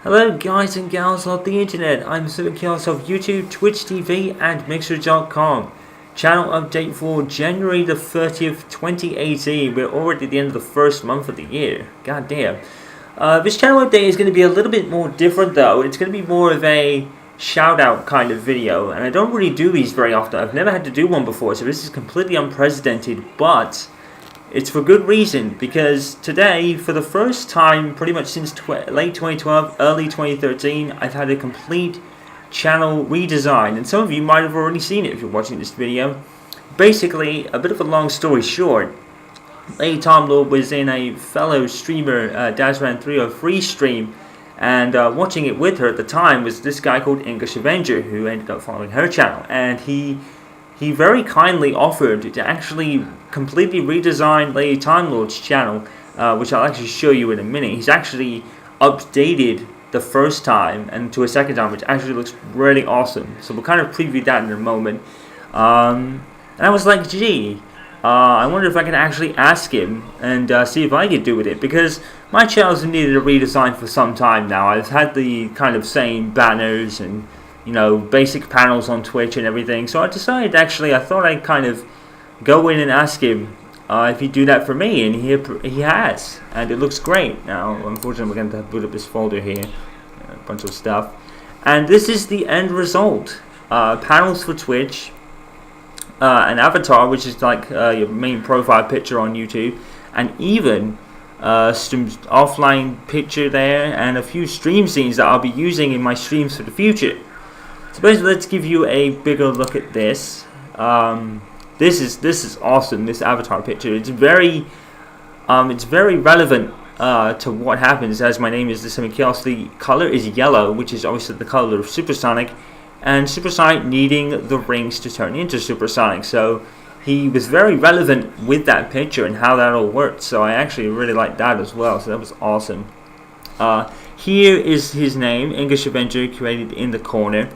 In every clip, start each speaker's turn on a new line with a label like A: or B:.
A: Hello guys and gals of the internet, I'm Chaos of YouTube, Twitch TV and Mixer.com. Channel update for January the 30th, 2018. We're already at the end of the first month of the year. God damn. This channel update is going to be a little bit more different though. It's going to be more of a shout out kind of video. And I don't really do these very often. I've never had to do one before, so this is completely unprecedented. But it's for good reason, because today, for the first time pretty much since late 2012, early 2013, I've had a complete channel redesign, and some of you might have already seen it if you're watching this video. Basically, a bit of a long story short, Lady Tom Lord was in a fellow streamer, Dazran303 stream, and watching it with her at the time was this guy called English Avenger, who ended up following her channel, and he very kindly offered to actually completely redesign Lady Time Lord's channel, which I'll actually show you in a minute. He's actually updated the first time and to a second time, which actually looks really awesome. So we'll kind of preview that in a moment. And I was like, gee, I wonder if I can actually ask him and see if I could do with it, because my channel's needed a redesign for some time now. I've had the kind of same banners and basic panels on Twitch and everything. So I decided, actually, I thought I'd kind of go in and ask him if he'd do that for me, and he has, and it looks great. Now, unfortunately, we're going to have to boot up this folder here, a bunch of stuff, and this is the end result. Panels for Twitch, an avatar, which is like your main profile picture on YouTube, and even some offline picture there, and a few stream scenes that I'll be using in my streams for the future. So basically, let's give you a bigger look at this. This is awesome. This avatar picture. It's very relevant to what happens. As my name is Chaos, the color is yellow, which is obviously the color of Supersonic, and Supersonic needing the rings to turn into Supersonic. So he was very relevant with that picture and how that all worked. So I actually really liked that as well. So that was awesome. Here is his name, English Avenger, created in the corner.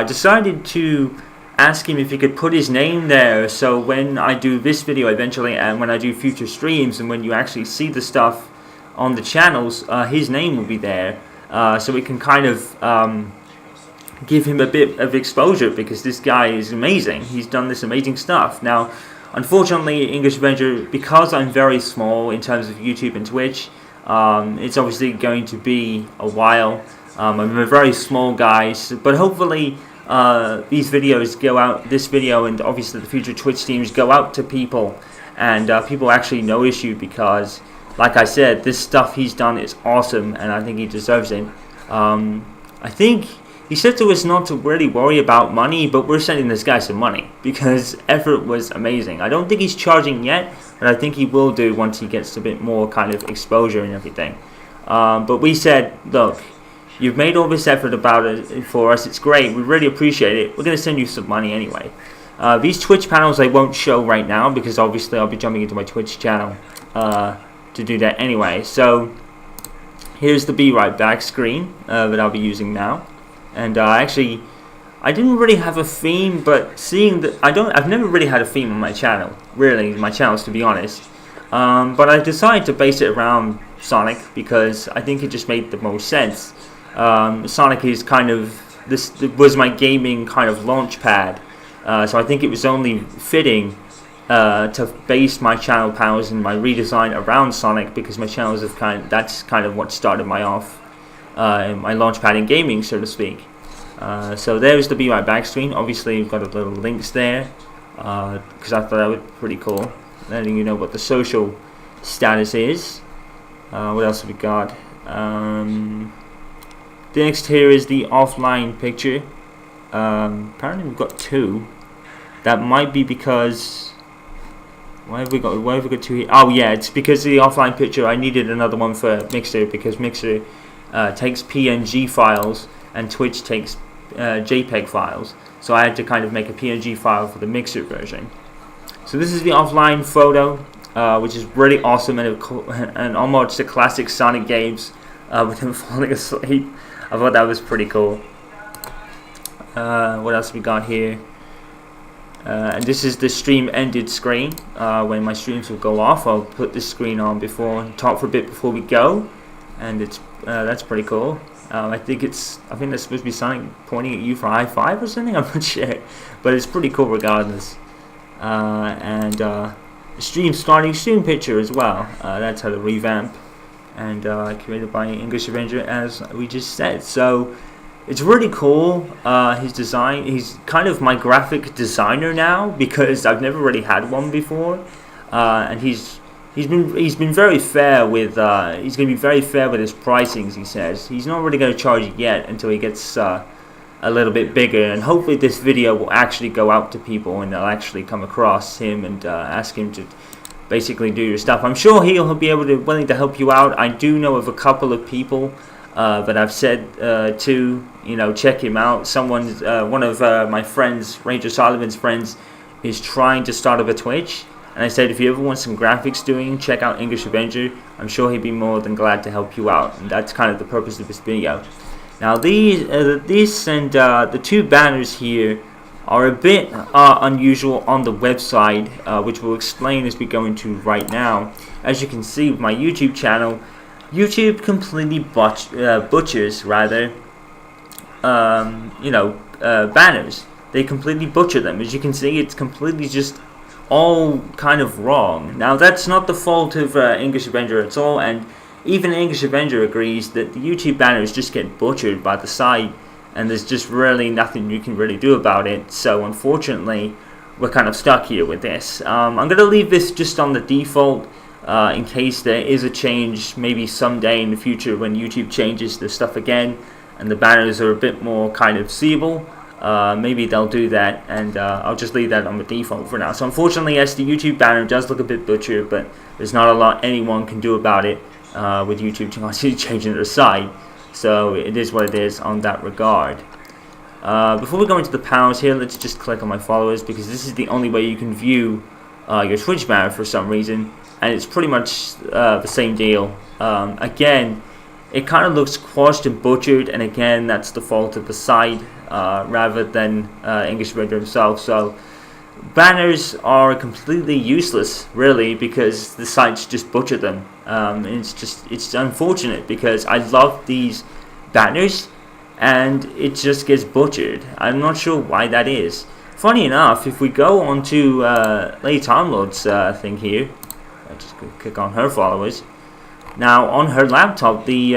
A: Decided to ask him if he could put his name there, so when I do this video eventually, and when I do future streams, and when you actually see the stuff on the channels, his name will be there, so we can kind of give him a bit of exposure, because this guy is amazing. He's done this amazing stuff. Now, unfortunately, English Avenger, because I'm very small in terms of YouTube and Twitch, it's obviously going to be a while. I'm a very small guy, but hopefully these videos go out, this video and obviously the future Twitch streams go out to people, and people actually notice you, because like I said, this stuff he's done is awesome, and I think he deserves it. I think he said to us not to really worry about money, but we're sending this guy some money, because effort was amazing. I don't think he's charging yet, but I think he will do once he gets a bit more kind of exposure and everything. But we said, look, you've made all this effort about it for us. It's great. We really appreciate it. We're going to send you some money anyway. These Twitch panels I won't show right now, because obviously I'll be jumping into my Twitch channel to do that anyway. So here's the Be Right Back screen that I'll be using now. And actually, I didn't really have a theme, but seeing that I've never really had a theme on my channel. Really, my channels, to be honest. But I decided to base it around Sonic, because I think it just made the most sense. Sonic is kind of, this was my gaming kind of launch pad, so I think it was only fitting to base my channel panels and my redesign around Sonic, because my channels have that's kind of what started my my launch pad in gaming, so to speak. So there's the Be Right Back screen. Obviously you've got a little links there, because I thought that was pretty cool, letting you know what the social status is. What else have we got? The next here is the offline picture. Apparently we've got two. That might be because, why have we got two here? Oh yeah, it's because of the offline picture. I needed another one for Mixer, because Mixer takes PNG files and Twitch takes JPEG files. So I had to kind of make a PNG file for the Mixer version. So this is the offline photo, which is really awesome, and almost a classic Sonic games with him falling asleep. I thought that was pretty cool. What else we got here? And this is the stream ended screen. When my streams will go off, I'll put this screen on talk for a bit before we go, and that's pretty cool. I think that's supposed to be Sonic pointing at you for high five or something. I'm not sure, but it's pretty cool regardless. And stream picture as well. That's how to revamp, and created by English Avenger, as we just said. So it's really cool. His design. He's kind of my graphic designer now, because I've never really had one before, and he's been very fair with. He's going to be very fair with his pricings. He says he's not really going to charge it yet until he gets a little bit bigger, and hopefully this video will actually go out to people and they'll actually come across him and ask him to basically do your stuff. I'm sure he'll be willing to help you out. I do know of a couple of people that I've said to, check him out. One of my friends, Ranger Sullivan's friends, is trying to start up a Twitch, and I said if you ever want some graphics doing, check out English Avenger. I'm sure he'd be more than glad to help you out, and that's kind of the purpose of this video. Now the two banners here are a bit unusual on the website, which we'll explain as we go into right now. As you can see with my YouTube channel, YouTube completely butchers banners. They completely butcher them. As you can see, it's completely just all kind of wrong. Now that's not the fault of English Avenger at all, and even English Avenger agrees that the YouTube banners just get butchered by the site, and there's just really nothing you can really do about it. So unfortunately, we're kind of stuck here with this. I'm going to leave this just on the default in case there is a change, maybe someday in the future when YouTube changes the stuff again and the banners are a bit more kind of seeable. Maybe they'll do that, and I'll just leave that on the default for now. So unfortunately, yes, the YouTube banner does look a bit butchered, but there's not a lot anyone can do about it. With YouTube changing their site, so it is what it is on that regard. Before we go into the panels here, let's just click on my followers, because this is the only way you can view your Twitch banner for some reason, and it's pretty much the same deal. Again, it kind of looks squashed and butchered, and again, that's the fault of the site rather than English Avenger himself. So banners are completely useless, really, because the sites just butcher them. It's unfortunate, because I love these banners and it just gets butchered. I'm not sure why that is. Funny enough, if we go on to Lady Time Lord's thing here, I just click on her followers. Now on her laptop, the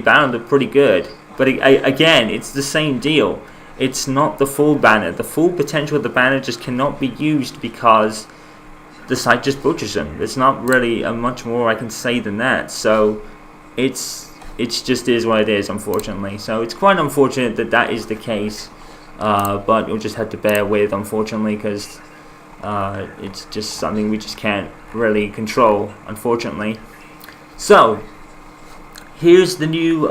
A: banner looked pretty good, but again, it's the same deal. It's not the full banner. The full potential of the banner just cannot be used because the site just butchers them. There's not really much more I can say than that. So it's just is what it is, unfortunately. So it's quite unfortunate that that is the case, but you'll just have to bear with, unfortunately, because it's just something we just can't really control, unfortunately. So here's the new,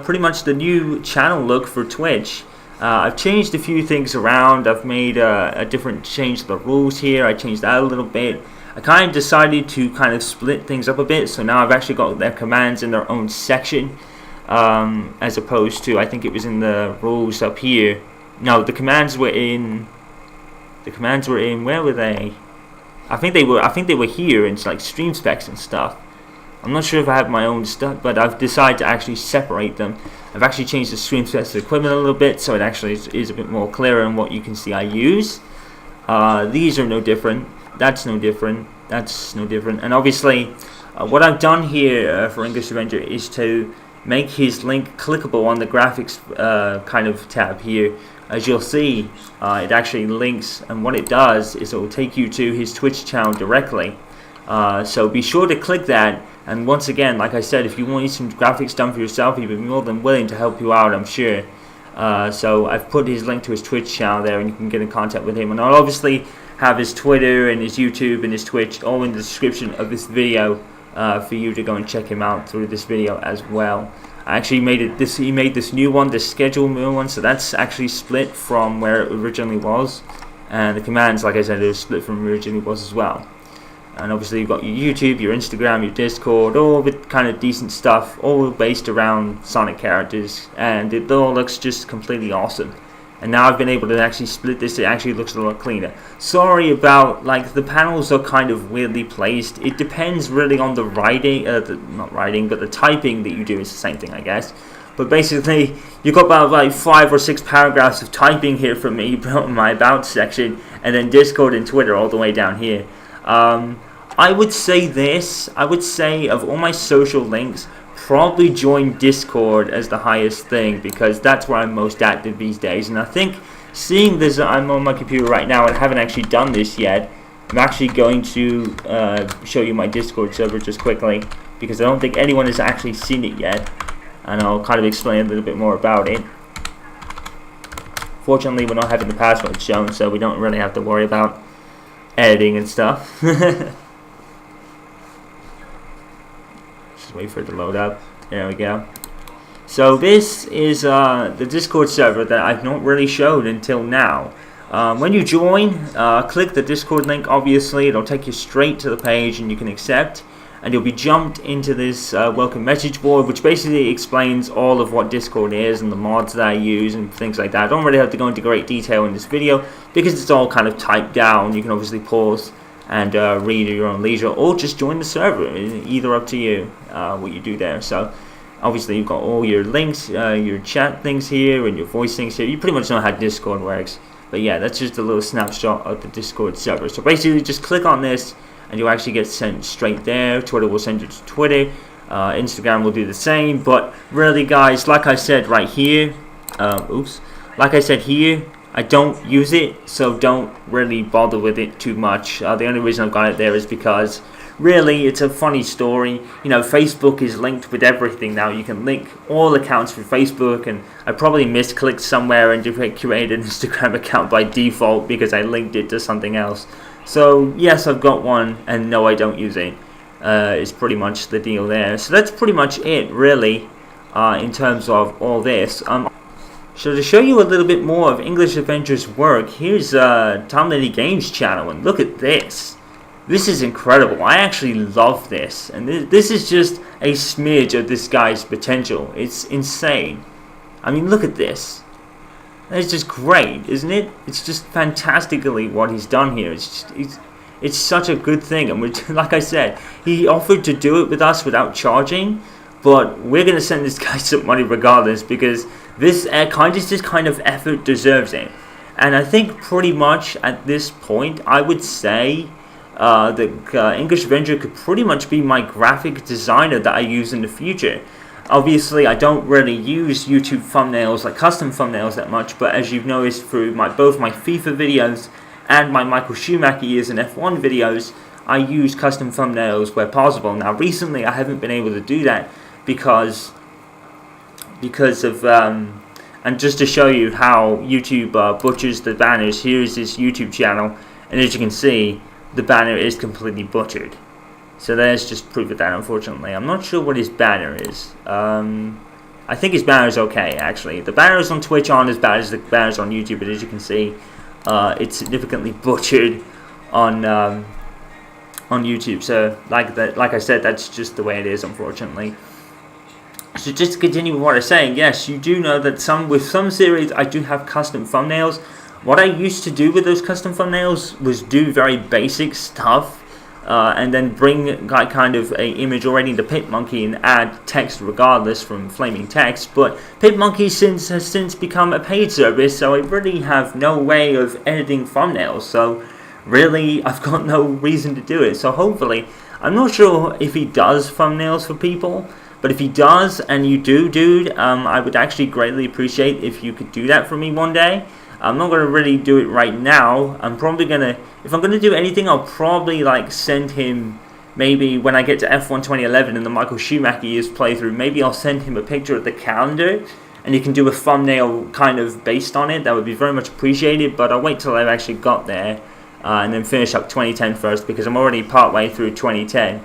A: pretty much the new channel look for Twitch. I've changed a few things around. I've made a different change to the rules here. I changed that a little bit. I kind of decided to kind of split things up a bit, so now I've actually got their commands in their own section, as opposed to, I think it was in the rules up here. No, the commands were in. Where were they? I think they were here in like stream specs and stuff. I'm not sure if I have my own stuff, but I've decided to actually separate them. I've actually changed the stream specs of the equipment a little bit, so it actually is a bit more clear on what you can see I use. These are no different. That's no different. That's no different. And obviously, what I've done here for English Avenger is to make his link clickable on the graphics kind of tab here. As you'll see, it actually links, and what it does is it will take you to his Twitch channel directly. So be sure to click that. And once again, like I said, if you want some graphics done for yourself, he'd be more than willing to help you out, I'm sure. So I've put his link to his Twitch channel there, and you can get in contact with him. And I'll obviously have his Twitter and his YouTube and his Twitch all in the description of this video for you to go and check him out through this video as well. I actually made it. He made this new one, this schedule new one, so that's actually split from where it originally was. And the commands, like I said, are split from where it originally was as well. And obviously you've got your YouTube, your Instagram, your Discord, all with kind of decent stuff, all based around Sonic characters, and it all looks just completely awesome. And now I've been able to actually split this, it actually looks a lot cleaner. Sorry about, like, the panels are kind of weirdly placed. It depends really on the writing, not writing, but the typing that you do is the same thing, I guess. But basically, you got about like 5 or 6 paragraphs of typing here from me in my about section, and then Discord and Twitter all the way down here. I would say this. I would say of all my social links, probably join Discord as the highest thing, because that's where I'm most active these days. And I think, seeing this, I'm on my computer right now and haven't actually done this yet. I'm actually going to show you my Discord server just quickly, because I don't think anyone has actually seen it yet, and I'll kind of explain a little bit more about it. Fortunately, we're not having the password shown, so we don't really have to worry about editing and stuff. Just wait for it to load up. There we go. So this is the Discord server that I've not really showed until now. When you join, click the Discord link. Obviously, it'll take you straight to the page, and you can accept, and you'll be jumped into this welcome message board, which basically explains all of what Discord is and the mods that I use and things like that. I don't really have to go into great detail in this video because it's all kind of typed down. You can obviously pause and read at your own leisure, or just join the server. Either up to you what you do there. So obviously you've got all your links, your chat things here, and your voice things here. You pretty much know how Discord works. But yeah, that's just a little snapshot of the Discord server. So basically, just click on this, and you'll actually get sent straight there. Twitter will send you to Twitter. Instagram will do the same. But really, guys, like I said right here, like I said here, I don't use it, so don't really bother with it too much. The only reason I've got it there is because really it's a funny story. You know, Facebook is linked with everything now. You can link all accounts for Facebook, and I probably misclicked somewhere and created an Instagram account by default because I linked it to something else. So yes, I've got one, and no, I don't use it. Is pretty much the deal there. So that's pretty much it, really, in terms of all this. So to show you a little bit more of English Adventure's work, here's Tom Lady Games channel, and look at this. This is incredible. I actually love this, and this is just a smidge of this guy's potential. It's insane. I mean, look at this. It's just great, isn't it? It's just fantastically what he's done here. It's such a good thing, and like I said, he offered to do it with us without charging, but we're gonna send this guy some money regardless, because this kind of effort deserves it. And I think pretty much at this point, I would say that English Avenger could pretty much be my graphic designer that I use in the future. Obviously, I don't really use YouTube thumbnails, like custom thumbnails, that much, but as you've noticed through both my FIFA videos and my Michael Schumacher years and F1 videos, I use custom thumbnails where possible. Now, recently, I haven't been able to do that because of, and just to show you how YouTube butchers the banners, here's his YouTube channel, and as you can see, the banner is completely butchered. So there's just proof of that, unfortunately. I'm not sure what his banner is. I think his banner is okay, actually. The banners on Twitch aren't as bad as the banners on YouTube, but as you can see, it's significantly butchered on YouTube. So, like I said, that's just the way it is, unfortunately. So just to continue with what I'm saying, yes, you do know that with some series, I do have custom thumbnails. What I used to do with those custom thumbnails was do very basic stuff, and then bring kind of a image already into PitMonkey and add text regardless from Flaming Text. But PitMonkey has since become a paid service, so I really have no way of editing thumbnails. So really, I've got no reason to do it. So hopefully, I'm not sure if he does thumbnails for people, but if he does, and you do, dude, I would actually greatly appreciate if you could do that for me one day. I'm not going to really do it right now. I'm probably going to, if I'm going to do anything, I'll probably send him, maybe when I get to F1 2011 and the Michael Schumacher years playthrough, maybe I'll send him a picture of the calendar, and he can do a thumbnail kind of based on it. That would be very much appreciated, but I'll wait till I've actually got there, and then finish up 2010 first, because I'm already partway through 2010.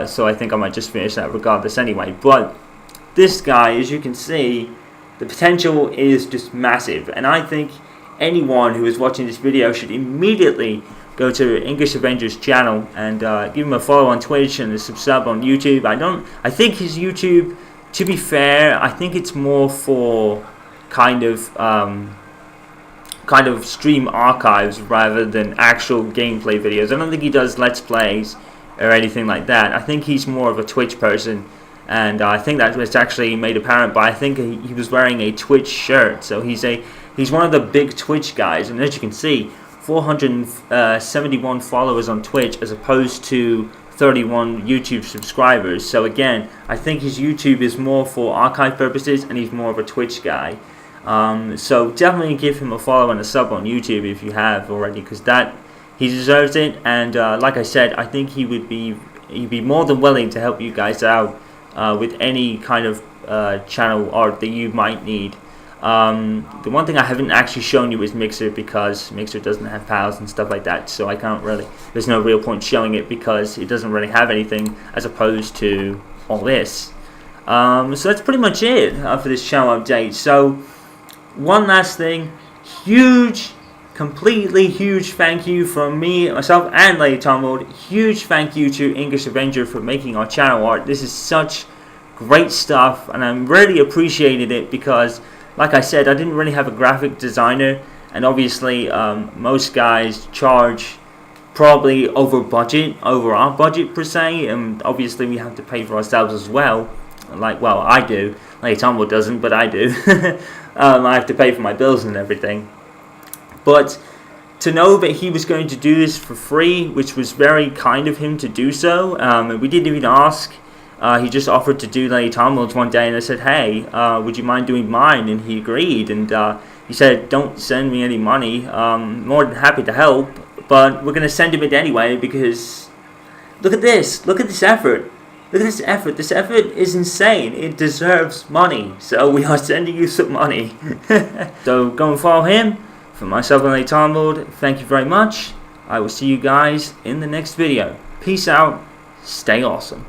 A: So I think I might just finish that regardless anyway. But this guy, as you can see, the potential is just massive, and I think anyone who is watching this video should immediately go to English Avengers channel and give him a follow on Twitch and a subscribe on YouTube. I think his YouTube, to be fair, I think it's more for kind of stream archives rather than actual gameplay videos. I don't think he does Let's Plays or anything like that. I think he's more of a Twitch person, and I think that was actually made apparent by, I think he was wearing a Twitch shirt. So he's one of the big Twitch guys, and as you can see, 471 followers on Twitch as opposed to 31 YouTube subscribers. So again, I think his YouTube is more for archive purposes, and he's more of a Twitch guy. So definitely give him a follow and a sub on YouTube if you have already, because he deserves it. And like I said, I think he'd be more than willing to help you guys out with any kind of channel art that you might need. The one thing I haven't actually shown you is Mixer, because Mixer doesn't have pals and stuff like that, so I can't really, there's no real point showing it because it doesn't really have anything as opposed to all this. So that's pretty much it for this channel update. So one last thing, completely huge thank you from me, myself, and Lady Tomwood. Huge thank you to English Avenger for making our channel art. This is such great stuff, and I'm really appreciated it because, like I said, I didn't really have a graphic designer, and obviously most guys charge probably over our budget per se, and obviously we have to pay for ourselves as well. Well, I do. Lady Tomwood doesn't, but I do. I have to pay for my bills and everything. But to know that he was going to do this for free, which was very kind of him to do so, we didn't even ask. He just offered to do Lady Tomwood's one day, and I said, hey, would you mind doing mine? And he agreed, and he said, don't send me any money. More than happy to help, but we're going to send him it anyway, because look at this effort. Look at this effort. This effort is insane. It deserves money. So we are sending you some money. So go and follow him. For myself and Lady Tomwood, thank you very much. I will see you guys in the next video. Peace out. Stay awesome.